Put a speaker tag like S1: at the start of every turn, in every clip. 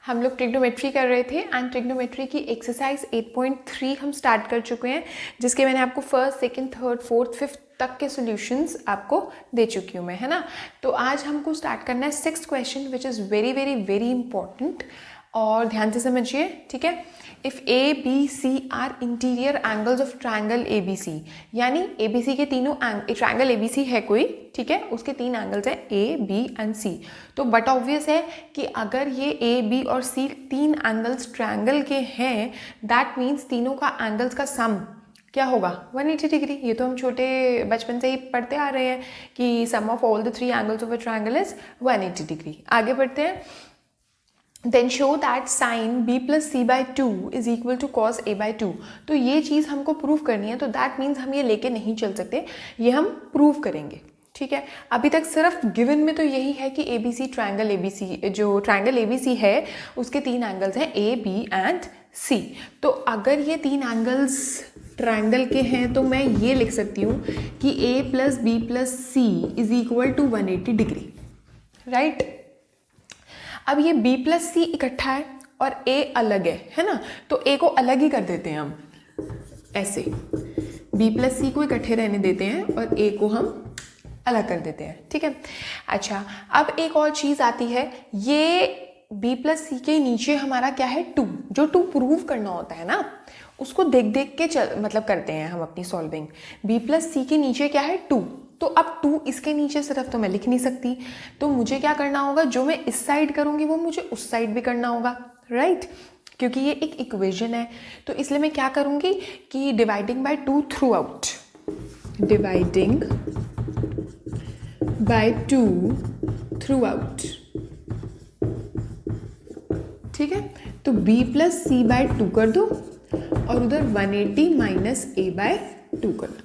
S1: हम लोग ट्रिग्नोमेट्री कर रहे थे एंड ट्रिग्नोमेट्री की एक्सरसाइज 8.3 हम स्टार्ट कर चुके हैं, जिसके मैंने आपको first, second, third, fourth, fifth तक के सॉल्यूशंस आपको दे चुकी हूँ मैं, है ना। तो आज हमको स्टार्ट करना है 6th question which is very very very important, और ध्यान से समझिए, ठीक है। If A B C are interior angles of triangle A B C, यानी ए बी सी के तीनों ट्रायंगल ए बी सी है कोई, ठीक है, उसके 3 एंगल्स हैं ए बी एंड सी। तो बट ऑब्वियस है कि अगर ये ए बी और सी 3 एंगल्स ट्रायंगल के हैं, दैट मीन्स तीनों का एंगल्स का सम क्या होगा 180 डिग्री। ये तो हम छोटे बचपन से ही पढ़ते आ रहे हैं कि sum of all the 3 angles of a triangle is 180 degree. आगे बढ़ते हैं। Then show that sine b plus C by 2 is equal to cos a by 2। तो ये चीज़ हमको प्रूव करनी है, तो दैट मीन्स हम ये लेके नहीं चल सकते, ये हम प्रूव करेंगे, ठीक है। अभी तक सिर्फ गिवन में तो यही है कि ABC ट्रायंगल ABC, जो ट्रायंगल ABC है उसके 3 एंगल्स हैं A, B एंड C। तो अगर ये 3 एंगल्स ट्रायंगल के हैं तो मैं ये लिख सकती हूँ कि A plus B plus C is equal to 180 degree, right. अब ये B प्लस सी इकट्ठा है और A अलग है ना, तो A को अलग ही कर देते हैं हम, ऐसे B प्लस सी को इकट्ठे रहने देते हैं और A को हम अलग कर देते हैं, ठीक है। अच्छा, अब एक और चीज़ आती है, ये B प्लस सी के नीचे हमारा क्या है 2, जो 2 प्रूव करना होता है ना, उसको देख देख के मतलब करते हैं हम अपनी सॉल्विंग। B प्लस सी के नीचे क्या है 2, तो अब 2 इसके नीचे सिर्फ तो मैं लिख नहीं सकती, तो मुझे क्या करना होगा, जो मैं इस साइड करूँगी वो मुझे उस साइड भी करना होगा, राइट, क्योंकि ये एक इक्वेशन है। तो इसलिए मैं क्या करूँगी कि dividing by 2 through out, dividing by 2 through out, ठीक है। तो b प्लस सी बाय 2 कर दो और उधर 180 माइनस a बाय 2 कर दो,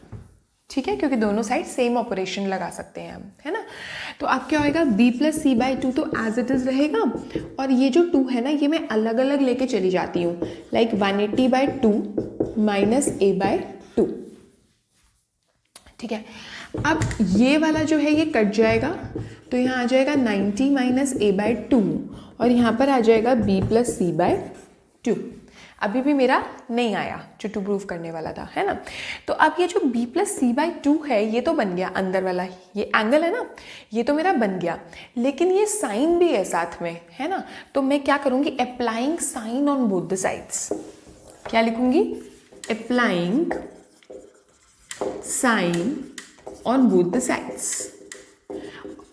S1: ठीक है, क्योंकि दोनों साइड सेम ऑपरेशन लगा सकते हैं हम, है ना। तो अब क्या होएगा, b प्लस सी बाई 2 तो एज इट इज़ रहेगा, और ये जो 2 है ना ये मैं अलग अलग लेके चली जाती हूँ, like 180 by 2 minus a by 2, ठीक है। अब ये वाला जो है ये कट जाएगा, तो यहाँ आ जाएगा 90 माइनस a बाई 2 और यहाँ पर आ जाएगा b प्लस सी बाई 2। अभी भी मेरा नहीं आया जो 2 प्रूव करने वाला था, है ना। तो अब ये जो b प्लस सी बाई 2 है ये तो बन गया, अंदर वाला ये एंगल है ना, ये तो मेरा बन गया, लेकिन ये साइन भी है साथ में, है ना। तो मैं क्या करूँगी, applying sine on both the sides. क्या लिखूँगी, applying sine on both the sides.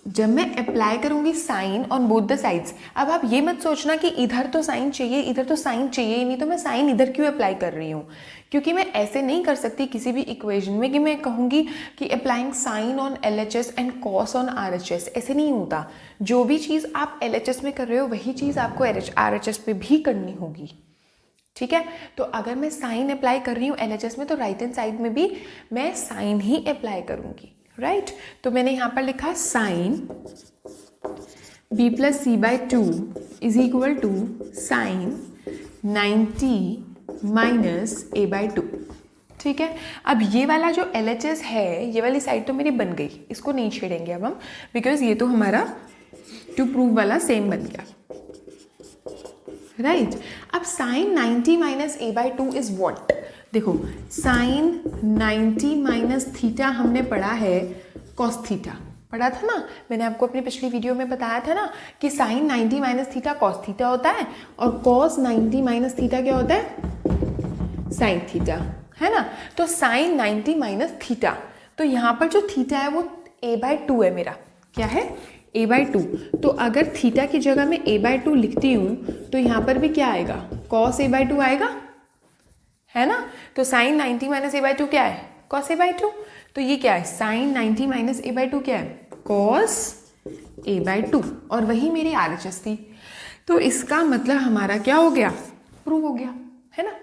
S1: जब मैं अप्लाई करूंगी sine on both the sides, अब आप ये मत सोचना कि इधर तो साइन चाहिए इधर तो साइन चाहिए ही नहीं, तो मैं साइन इधर क्यों अप्लाई कर रही हूँ, क्योंकि मैं ऐसे नहीं कर सकती किसी भी इक्वेशन में कि मैं कहूँगी कि applying sine on LHS and cos on RHS, ऐसे नहीं होता। जो भी चीज़ आप LHS में कर रहे हो वही चीज़ आपको RHS पे भी करनी होगी, ठीक है। तो अगर मैं साइन अप्लाई कर रही हूँ LHS में, तो राइट हैंड साइड में भी मैं साइन ही अप्लाई करूँगी, राइट। तो मैंने यहाँ पर लिखा sine b plus C by 2 is equal to sine 90 minus a by 2, ठीक है। अब ये वाला जो LHS है, ये वाली साइड तो मेरी बन गई, इसको नहीं छेड़ेंगे अब हम, बिकॉज ये तो हमारा टू प्रूव वाला सेम बन गया, राइट। अब sine 90 minus a by 2 is what, देखो साइन 90 माइनस थीटा हमने पढ़ा है कॉस थीटा, पढ़ा था ना, मैंने आपको अपनी पिछली वीडियो में बताया था ना कि sine 90 minus theta cos theta होता है और कॉस 90 माइनस थीटा क्या होता है, साइन थीटा, है ना। तो साइन 90 माइनस थीटा, तो यहाँ पर जो थीटा है वो a बाई 2 है मेरा, क्या है a बाई 2। तो अगर थीटा की जगह मैं a बाई 2 लिखती हूँ तो यहाँ पर भी क्या आएगा, कॉस a बाई 2 आएगा, है ना। तो साइन 90 माइनस a बाई 2 क्या है, कॉस a बाई 2। तो ये क्या है, साइन 90 माइनस a बाई 2 क्या है, कॉस a बाई 2, और वही मेरी RHS थी। तो इसका मतलब हमारा क्या हो गया, प्रूव हो गया, है ना।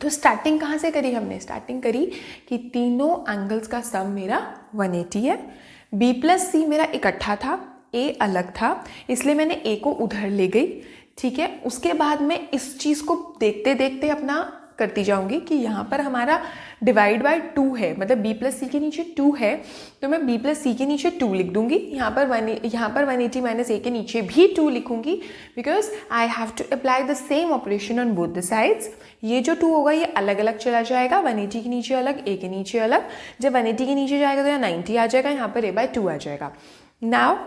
S1: तो स्टार्टिंग कहाँ से करी हमने, स्टार्टिंग करी कि तीनों एंगल्स का सम मेरा 180 है, b प्लस सी मेरा इकट्ठा था, a अलग था, इसलिए मैंने a को उधर ले गई, ठीक है। उसके बाद मैं इस चीज़ को देखते देखते अपना करती जाऊंगी कि यहाँ पर हमारा डिवाइड बाय 2 है, मतलब b प्लस सी के नीचे 2 है तो मैं b प्लस सी के नीचे 2 लिख दूंगी। यहाँ पर 180 माइनस a के नीचे भी 2 लिखूंगी because I have to apply the same operation on both the sides. ये जो 2 होगा ये अलग अलग चला जाएगा, 180 के नीचे अलग, a के नीचे अलग। जब 180 के नीचे जाएगा तो यहाँ 90 आ जाएगा, यहाँ पर a/2 आ जाएगा। नाउ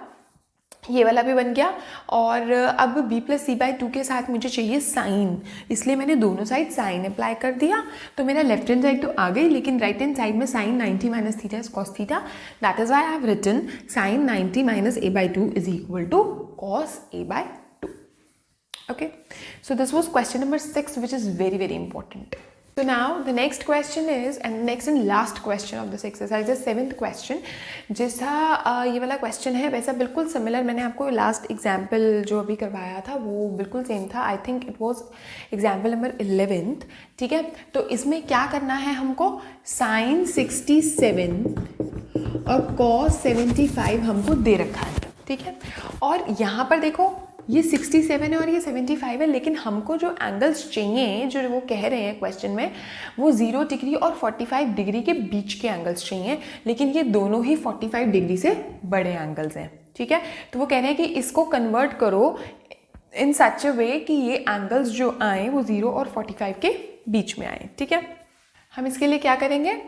S1: ये वाला भी बन गया। और अब b प्लस सी/2 के साथ मुझे चाहिए साइन, इसलिए मैंने दोनों साइड साइन अप्लाई कर दिया। तो मेरा लेफ्ट हैंड साइड तो आ गई, लेकिन राइट हैंड साइड में sine 90 minus theta is cos theta. That is why I have written sine 90 minus a/2 is equal to cos a/2। Okay, so this was question number 6 which is very very important. So now the next question is, and next and last question of this exercise is 7th question। जैसा ये वाला question है वैसा बिल्कुल similar मैंने आपको last example जो अभी करवाया था वो बिल्कुल सेम था। I think it was example number 11th। ठीक है, तो इसमें क्या करना है हमको, साइन 67 और कॉस 75 हमको दे रखा है। ठीक है, और यहाँ पर देखो ये 67 है और ये 75 है, लेकिन हमको जो एंगल्स चाहिए जो वो कह रहे हैं क्वेश्चन में वो 0 डिग्री और 45 डिग्री के बीच के एंगल्स चाहिए, लेकिन ये दोनों ही 45 डिग्री से बड़े एंगल्स हैं। ठीक है, तो वो कह रहे हैं कि इसको कन्वर्ट करो इन सच अ वे कि ये एंगल्स जो आए वो 0 और 45 के बीच में आए। ठीक है, हम इसके लिए क्या करेंगे,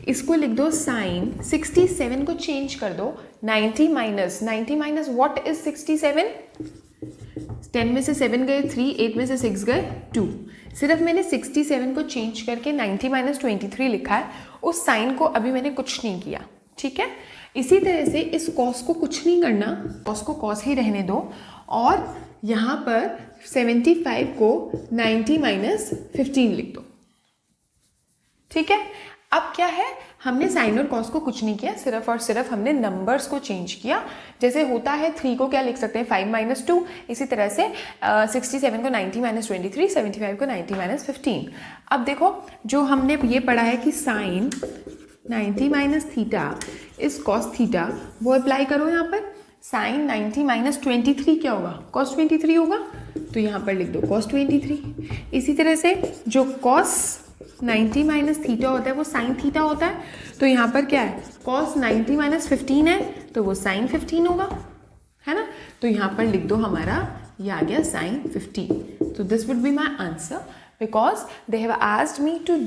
S1: इसको लिख दो साइन 67 को चेंज कर दो 90 माइनस व्हाट इज 67, 10 में से 7 गए 3, 8 में से 6 गए 2। सिर्फ मैंने 67 को चेंज करके 90 माइनस 23 लिखा है, उस साइन को अभी मैंने कुछ नहीं किया। ठीक है, इसी तरह से इस कॉस को कुछ नहीं करना, कॉस को कॉस ही रहने दो और यहाँ पर 75 को 90 माइनस 15 लिख दो। ठीक है, अब क्या है, हमने साइन और कॉस को कुछ नहीं किया, सिर्फ और सिर्फ हमने नंबर्स को चेंज किया। जैसे होता है 3 को क्या लिख सकते हैं 5 माइनस 2, इसी तरह से 67 को 90 माइनस 23, 75 को 90 माइनस 15। अब देखो जो हमने ये पढ़ा है कि sine 90 minus theta is cos theta, वो अप्लाई करो यहाँ पर। साइन 90 माइनस 23 क्या होगा, कॉस 23 होगा, तो यहाँ पर लिख दो कॉस 23। इसी तरह से जो कॉस 90 माइनस थीटा होता है वो साइन थीटा होता है, तो यहाँ पर क्या है, कॉस 90 माइनस 15 है तो वो साइन 15 होगा, है ना। तो यहाँ पर लिख दो हमारा ये आ गया साइन 15। तो this would be my answer because they have asked me to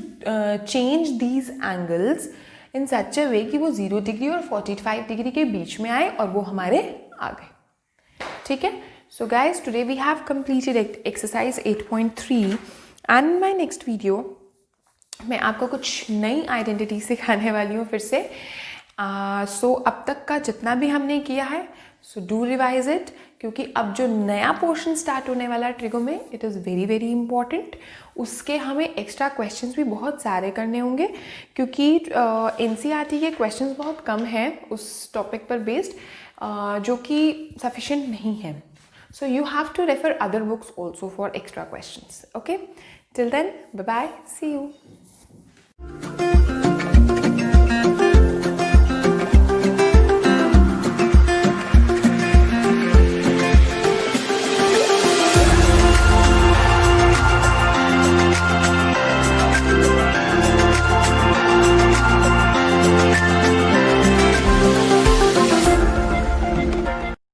S1: change these angles in such a way कि वो 0 डिग्री और 45 डिग्री के बीच में आए और वो हमारे आ गए। ठीक है, so guys today we have completed exercise 8.3 and my next video मैं आपको कुछ नई आइडेंटिटी सिखाने वाली हूँ फिर से। सो अब तक का जितना भी हमने किया है सो डू रिवाइज इट, क्योंकि अब जो नया पोर्शन स्टार्ट होने वाला है ट्रिगो में it is very very important. उसके हमें एक्स्ट्रा क्वेश्चंस भी बहुत सारे करने होंगे क्योंकि एनसीईआरटी के क्वेश्चंस बहुत कम हैं उस टॉपिक पर बेस्ड, जो कि सफिशिएंट नहीं है। So you have to refer other books also for extra questions. Okay, till then bye bye, see you.